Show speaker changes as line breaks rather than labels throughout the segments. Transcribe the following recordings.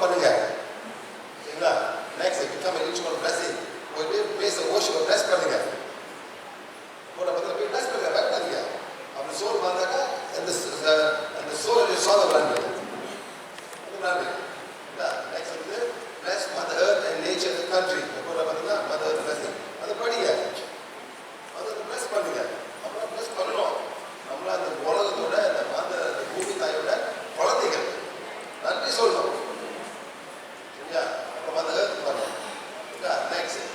பண்ணுங்க. சரிங்களா? Next become a rich man blessing. போயிட்டு ஓஷோ பிளஸ் பண்ணுங்க. போட பத்தில போய் பிளஸ் பண்ணுங்க, பயப்படாதீங்க. அப்படி சோல் வந்தாக்கா அந்த சோல் சால்வ் பண்ணுங்க. அது மாதிரி நெக்ஸ்ட் வந்து plus mother earth and nature the country. போட பத்தில மதர் எர்த் பிளஸ் அது படிங்க. அது பிளஸ் பண்ணுங்க. அப்புறம் பிளஸ் பண்ணணும். நம்மள அந்த உலகத்தோட அந்த பூமி தாயோட குழந்தைகள் நன்றி சொல்லணும். சரியா? அப்ப மதர் எர்த் பண்ணணும். நெக்ஸ்ட்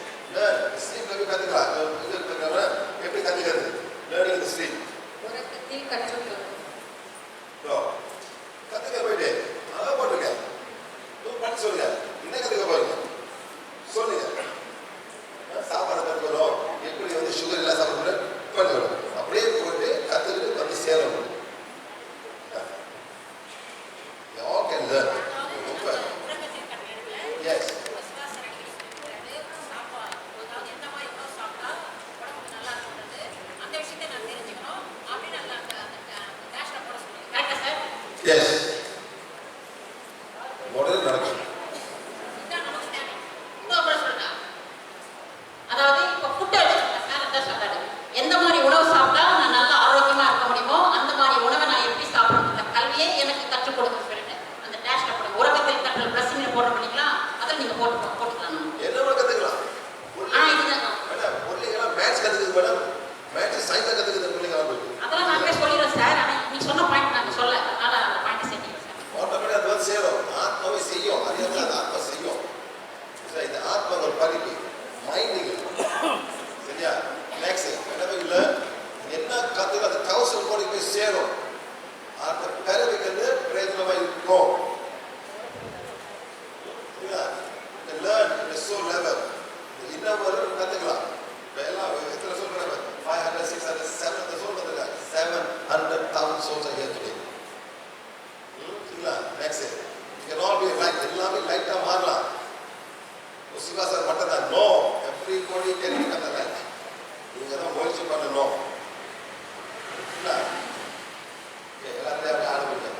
ஸ்லீப் எப்படி கத்துக்கலாம்? எப்படி கத்துக்கிறது? லேர்னிங் தி ஸ்லீப்.
உறக்கத்தில் கற்றுக்கொள்வது.
கத்துக்க போயிட்டு அதான் போட்டுருக்க. பண்ணி சொல்லுங்க. என்ன கத்துக்க போறீங்க? சொல்லுங்க. சாப்பாடு கற்றுக்கிறோம். எப்படி வந்து சுகர் இல்லா சாப்பிடுறது பண்ணிக்கணும். அப்படியே போட்டு கத்துக்கிட்டு வந்து சேரணும். Y'all can learn. Yes. Yes. உடனே நடக்கும்.
அதாவது இப்ப ஃபுட் சாப்பாடு எந்த மாதிரி உணவு சாப்பிட்டா நான் நல்லா ஆரோக்கியமா இருக்க முடியுமோ அந்த மாதிரி உணவை நான் எப்படி சாப்பிடணும் கல்வியே எனக்கு கற்றுக் கொடுக்க சொல்லிட்டு அந்த டேஷ்ல போடுங்க. உறக்கத்தில் கற்றல் பிரச்சனை போட பண்ணிக்கலாம். அதில் நீங்க போட்டுக்கலாம்.
என்ன கத்துக்கலாம்?
இதுதான்
மேடம் பிள்ளைங்களாம் மேத்ஸ் கத்துக்குது மேடம். மேத்ஸ் சயின்ஸ் கத்துக்குது பிள்ளைங்களாம்.
அதெல்லாம் நாங்களே சொல்லிடுறோம் சார். ஆனா நீங்க சொன்ன பாயிண்ட் நாங்க சொல்ல அதனால அந்த பாயிண்ட் செட்டிங் சார்.
ஆட்டோமேட்டிக்கா அது வந்து சேரும். ஆத்மாவே செய்யும். அறியாம அது ஆத்மா செய்யும். இந்த ஆத்மா ஒரு படிப்பு மைண்டிங். சரியா? நெக்ஸ்ட் என்னவே என்ன கத்துக்க அந்த கவுசல் போடி போய் சேரும். அந்த பிறவிக்கு பிரயோஜனமா இருக்கும். இந்த லேர்ன் இந்த சோல் லெவல் இன்னும் ஒரு கத்துக்கலாம். எல்லாம் எத்தனை சோல் பண்ணுறாங்க? 500, 600, 700 சோல் வந்துருக்காங்க. 700,000 souls are here today. சரிங்களா? Next you can all be right. எல்லாமே லைட்டா மாறலாம். சிவா சார் மட்டும் தான் no. everybody can become the light. நீங்க தான் முயற்சி பண்ணணும். எல்லாத்தையும் ஆரம்பிங்க.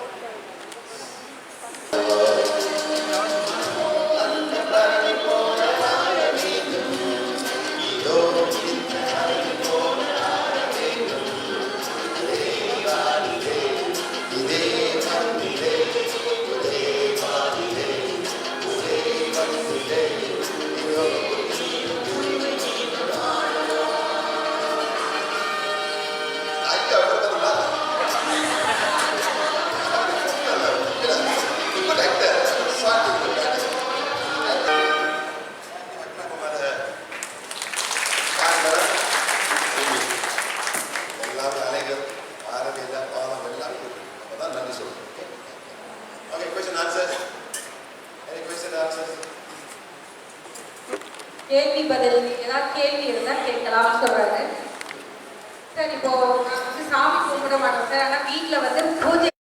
கேள்வி பதில் ஏதாவது கேள்வி இருந்தால் கேட்கலாம்னு சொல்றாரு சார். இப்போ நான் வந்து சாமி கும்பிட மாட்டோம் சார். ஆனால் வீட்டில் வந்து பூஜை